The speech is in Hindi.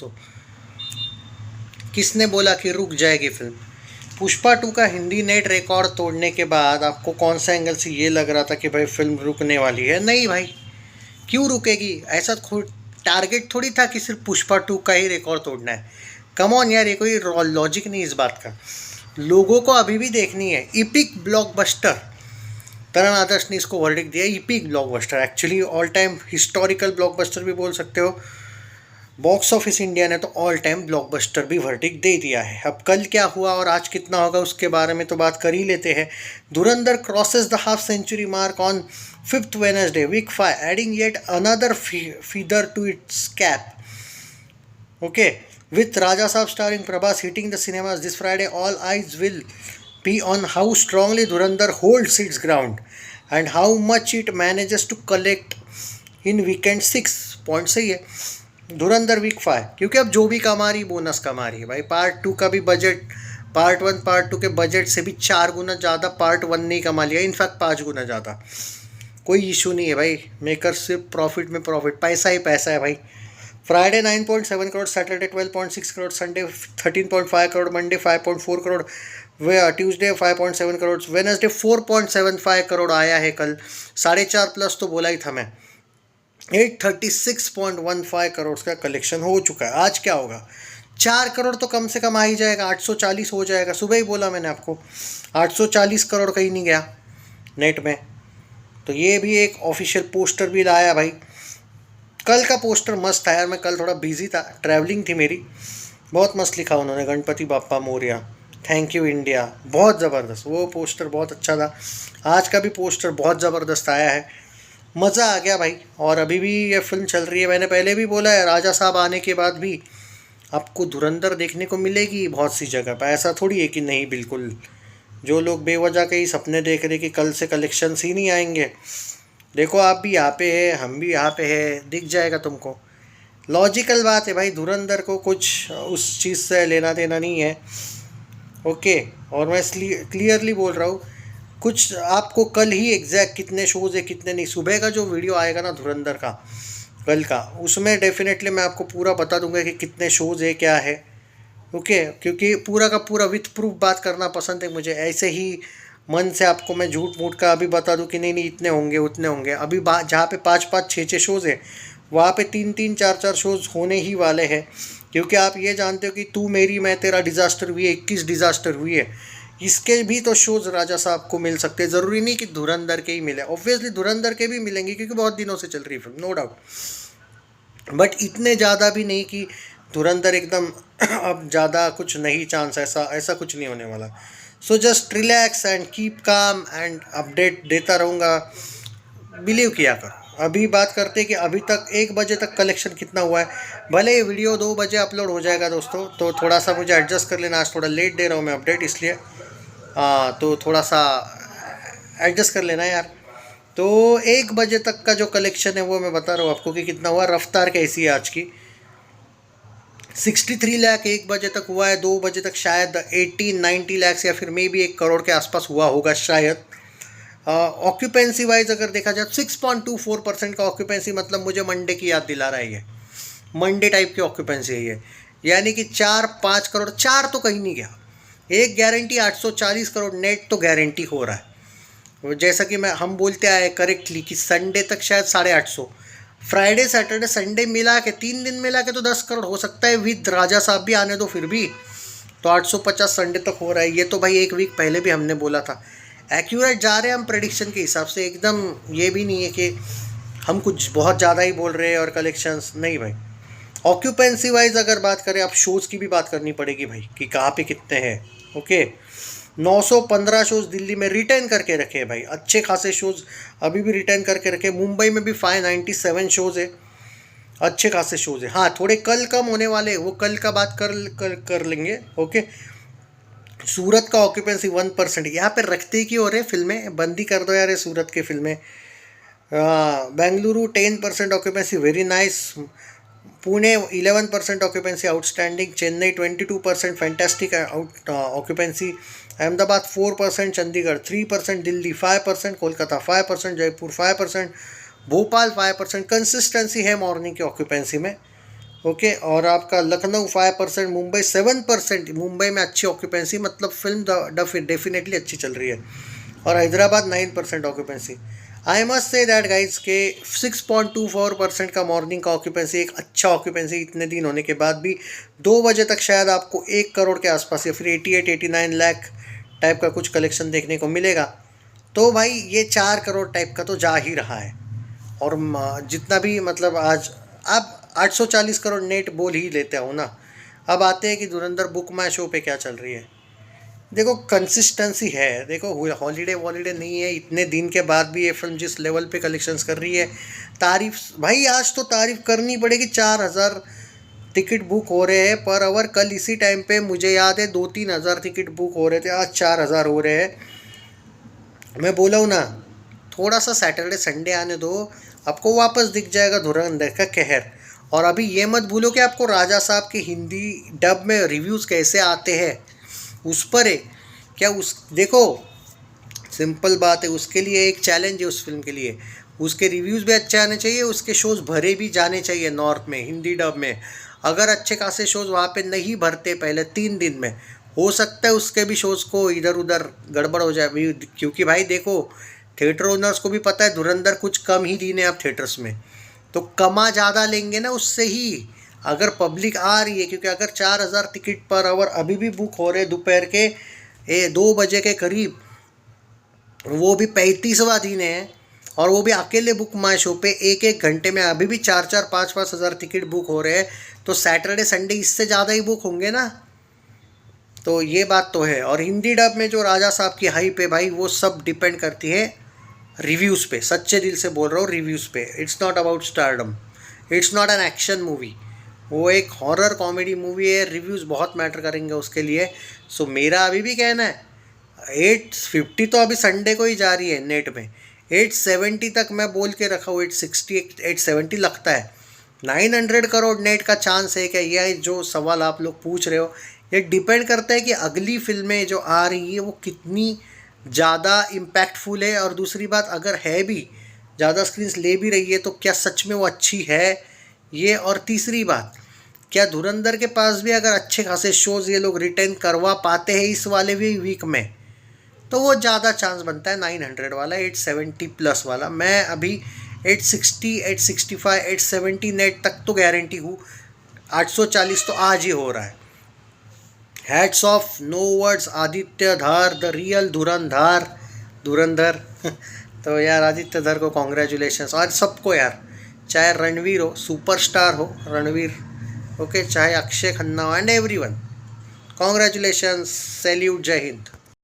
तो किसने बोला कि रुक जाएगी फिल्म? पुष्पा 2 का हिंदी नेट रिकॉर्ड तोड़ने के बाद आपको कौन सा एंगल से ये लग रहा था कि भाई फिल्म रुकने वाली है? नहीं भाई, क्यों रुकेगी? ऐसा टारगेट थोड़ी था कि सिर्फ पुष्पा 2 का ही रिकॉर्ड तोड़ना है। कम ऑन यार, ये कोई लॉजिक नहीं इस बात का। लोगों को अभी भी देखनी है इपिक ब्लॉकबस्टर। तरण आदर्श ने इसको वर्डिक्ट दिया EPIC blockbuster, actually all time historical blockbuster भी बोल सकते हो। बॉक्स ऑफिस इंडिया ने तो ऑल टाइम ब्लॉकबस्टर भी वर्डिक्ट दे दिया है। अब कल क्या हुआ और आज कितना होगा उसके बारे में तो बात कर ही लेते हैं। Dhurandhar crosses the half century mark on 5th Wednesday, week 5, adding yet another feather to its cap. Okay, with Raja Saab starring Prabhas hitting the cinemas this Friday, all eyes will be on how strongly Dhurandhar holds its ground and how much it manages to collect in weekend 6. Point सही है। धुरंधर वीक 5, क्योंकि अब जो भी कमा रही बोनस कमा रही है भाई। पार्ट 2 का भी बजट पार्ट 1 पार्ट 2 के बजट से भी 4 गुना ज़्यादा पार्ट 1 ने कमा लिया, इनफैक्ट 5 गुना ज़्यादा। कोई इशू नहीं है भाई, मेकर सिर्फ प्रॉफिट में प्रॉफिट, पैसा ही पैसा है भाई। Friday 9.7 crore, Saturday 12.6 crore, Sunday 13.5 crore, Monday 5.4 crore, Tuesday 5.7 crore, Wednesday 4.75 crore आया है कल। 4.5 प्लस तो बोला ही था मैं। 836.15 करोड़ का कलेक्शन हो चुका है। आज क्या होगा? 4 करोड़ तो कम से कम आ ही जाएगा, 840 हो जाएगा। सुबह ही बोला मैंने आपको 840 करोड़ कहीं नहीं गया नेट में। तो ये भी एक ऑफिशियल पोस्टर भी लाया भाई। कल का पोस्टर मस्त था यार, मैं कल थोड़ा बिजी था, ट्रैवलिंग थी मेरी। बहुत मस्त लिखा उन्होंने, Ganpati Bappa Morya, thank you India, बहुत ज़बरदस्त। वो पोस्टर बहुत अच्छा था। आज का भी पोस्टर बहुत ज़बरदस्त आया है, मज़ा आ गया भाई। और अभी भी ये फिल्म चल रही है। मैंने पहले भी बोला है, राजा साहब आने के बाद भी आपको धुरंधर देखने को मिलेगी बहुत सी जगह पर। ऐसा थोड़ी है कि नहीं, बिल्कुल। जो लोग बेवजह के ही सपने देख रहे कि कल से कलेक्शंस ही नहीं आएंगे, देखो आप भी यहाँ पे है, हम भी यहाँ पे है, दिख जाएगा तुमको। लॉजिकल बात है भाई, धुरंधर को कुछ उस चीज़ से लेना देना नहीं है। ओके, और मैं इसलिए क्लियरली बोल रहा हूँ, कुछ आपको कल ही एग्जैक्ट कितने शोज़ है कितने नहीं, सुबह का जो वीडियो आएगा ना धुरंधर का कल का, उसमें डेफिनेटली मैं आपको पूरा बता दूंगा कि कितने शोज़ है क्या है। ओके, क्योंकि पूरा का पूरा विथ प्रूफ बात करना पसंद है मुझे। ऐसे ही मन से आपको मैं झूठ मूठ का अभी बता दूं कि नहीं नहीं इतने होंगे उतने होंगे। अभी जहाँ पे 5-5 6-6 शोज़ है, वहाँ पे 3-3 4-4 शोज़ होने ही वाले हैं। क्योंकि आप ये जानते हो कि तू मेरी मैं तेरा डिज़ास्टर हुई है, 21 डिज़ास्टर हुई है। इसके भी तो शोज़ राजा साहब को मिल सकते हैं, ज़रूरी नहीं कि धुरंधर के ही मिले। ऑब्वियसली धुरंधर के भी मिलेंगे क्योंकि बहुत दिनों से चल रही फिल्म, नो डाउट। बट इतने ज़्यादा भी नहीं कि धुरंधर एकदम अब ज़्यादा कुछ नहीं चांस, ऐसा कुछ नहीं होने वाला। So just relax and keep calm and update देता रहूँगा, बिलीव किया करो। अभी बात करते हैं कि अभी तक 1 बजे तक कलेक्शन कितना हुआ है। भले ये वीडियो 2 बजे अपलोड हो जाएगा दोस्तों, तो थोड़ा सा मुझे एडजस्ट कर लेना। आज थोड़ा लेट दे रहा हूँ मैं अपडेट, इसलिए तो थोड़ा सा एडजस्ट कर लेना यार। तो 1 बजे तक का जो कलेक्शन है वो मैं बता रहा हूँ आपको कि कितना हुआ। रफ्तार कैसी है आज की? 63 लाख 1 बजे तक हुआ है। 2 बजे तक शायद 18-19 लाख या फिर मे भी 1 करोड़ के आसपास हुआ होगा शायद। ऑक्यूपेंसी वाइज अगर देखा जाए 6.24% का ऑक्यूपेंसी, मतलब मुझे मंडे की याद दिला रहा है ये। मंडे टाइप की ऑक्यूपेंसी है ये, यानी कि 4-5 करोड़, 4 तो कहीं नहीं गया। एक गारंटी 840 करोड़ नेट तो गारंटी हो रहा है। जैसा कि हम बोलते आए करेक्टली कि संडे तक शायद 850, फ्राइडे सैटरडे संडे मिला के 3 दिन मिला के तो 10 करोड़ हो सकता है। विद राजा साहब भी आने दो फिर भी तो 850 संडे तक हो रहा है। ये तो भाई 1 वीक पहले भी हमने बोला था। एक्यूरेट जा रहे हैं हम प्रेडिक्शन के हिसाब से, एकदम ये भी नहीं है कि हम कुछ बहुत ज़्यादा ही बोल रहे हैं और कलेक्शंस नहीं भाई। ऑक्यूपेंसी वाइज अगर बात करें, आप शोज़ की भी बात करनी पड़ेगी भाई कि कहाँ पे कितने हैं। ओके, 915 शोज़ दिल्ली में रिटर्न करके रखे हैं भाई, अच्छे खासे शोज़ अभी भी रिटर्न करके रखे। मुंबई में भी 597 शोज़ है, अच्छे खासे शोज़ है। हाँ, थोड़े कल कम होने वाले, वो कल का बात कर लेंगे। ओके, सूरत का ऑक्यूपेंसी 1%, यहाँ पे रखते क्यों हो रहे फिल्में, बंद ही कर दो यार ये सूरत की फिल्में। Bengaluru 10% occupancy, very nice. Pune 11% occupancy, outstanding. Chennai 22%, fantastic occupancy. Ahmedabad 4%, Chandigarh 3%, Delhi 5%, Kolkata 5%, Jaipur 5%, Bhopal 5%। Consistency है मॉर्निंग की ऑक्यूपेंसी में। ओके, और आपका लखनऊ 5%, मुंबई 7%। मुंबई में अच्छी ऑक्यूपेंसी, मतलब फिल्म डेफिनेटली अच्छी चल रही है। और Hyderabad 9% occupancy. I must say that guys के 6.24% का मॉर्निंग का ऑक्यूपेंसी एक अच्छा ऑक्यूपेंसी इतने दिन होने के बाद भी। 2 बजे तक शायद आपको 1 करोड़ के आसपास या फिर 88-89 लाख टाइप का कुछ कलेक्शन देखने को मिलेगा। तो भाई ये 4 करोड़ टाइप का तो जा ही रहा है। और जितना भी मतलब आज आप 840 करोड़ नेट बोल ही लेते हो ना। अब आते हैं कि धुरंधर बुक माई शो पे क्या चल रही है। देखो कंसिस्टेंसी है, देखो हॉलीडे वॉलीडे नहीं है, इतने दिन के बाद भी ये फिल्म जिस लेवल पे कलेक्शंस कर रही है, तारीफ भाई आज तो तारीफ करनी पड़ेगी। 4,000 टिकट बुक हो रहे हैं पर आवर। कल इसी टाइम पे मुझे याद है 2-3 हज़ार टिकट बुक हो रहे थे, आज 4,000 हो रहे हैं। मैं बोला हूँ ना, थोड़ा सा सैटरडे संडे आने दो, आपको वापस दिख जाएगा धुरंधर का कहर। और अभी ये मत भूलो कि आपको राजा साहब के हिंदी डब में रिव्यूज़ कैसे आते हैं, उस पर है क्या। उस देखो सिंपल बात है, उसके लिए एक चैलेंज है उस फिल्म के लिए। उसके रिव्यूज़ भी अच्छे आने चाहिए, उसके शोज़ भरे भी जाने चाहिए नॉर्थ में हिंदी डब में। अगर अच्छे खासे शोज़ वहाँ पे नहीं भरते पहले 3 दिन में, हो सकता है उसके भी शोज़ को इधर उधर गड़बड़ हो जाए भी। क्योंकि भाई देखो थिएटर ओनर्स को भी पता है धुरंधर कुछ कम ही दिन है अब थिएटर्स में, तो कमा ज़्यादा लेंगे ना उससे ही, अगर पब्लिक आ रही है। क्योंकि अगर 4,000 टिकट पर आवर अभी भी बुक हो रहे दोपहर के 2 बजे के करीब, वो भी 35वां दिन है, और वो भी अकेले बुक माई शो पे 1-1 घंटे में अभी भी 4-4, 5-5 हज़ार टिकट बुक हो रहे हैं, तो सैटरडे संडे इससे ज़्यादा ही बुक होंगे ना। तो ये बात तो है। और हिंदी डब में जो राजा साहब की हाइप है भाई, वो सब डिपेंड करती है रिव्यूज़ पे। सच्चे दिल से बोल रहा हूँ, रिव्यूज़ पे। It's not about stardom, it's not an action movie, वो एक हॉरर कॉमेडी मूवी है। रिव्यूज़ बहुत मैटर करेंगे उसके लिए। सो मेरा अभी भी कहना है 850 तो अभी संडे को ही जा रही है नेट में। 870 तक मैं बोल के रखा हूँ, 860 870 लगता है। 900 करोड़ नेट का चांस है क्या? यह जो सवाल आप लोग पूछ रहे हो, ये डिपेंड करता है कि अगली फिल्में जो आ रही है वो कितनी ज़्यादा इम्पैक्टफुल है। और दूसरी बात, अगर है भी ज़्यादा स्क्रीन्स ले भी रही है तो क्या सच में वो अच्छी है ये। और तीसरी बात, क्या धुरंधर के पास भी अगर अच्छे खासे शोज़ ये लोग रिटेन करवा पाते हैं इस वाले भी वीक में, तो वो ज़्यादा चांस बनता है 900 वाला, 870 प्लस वाला। मैं अभी 860, 865, 870 नेट तक तो गारंटी हूँ। 840 तो आज ही हो रहा है। Hats off, no words, Aditya Dhar the real धुरंधर तो यार आदित्य धर को कॉन्ग्रेचुलेशंस, और सबको यार, चाहे रणवीर हो, सुपरस्टार हो रणवीर, ओके, चाहे अक्षय खन्ना हो, एंड एवरीवन, कॉन्ग्रेचुलेशंस, सैल्यूट, जय हिंद।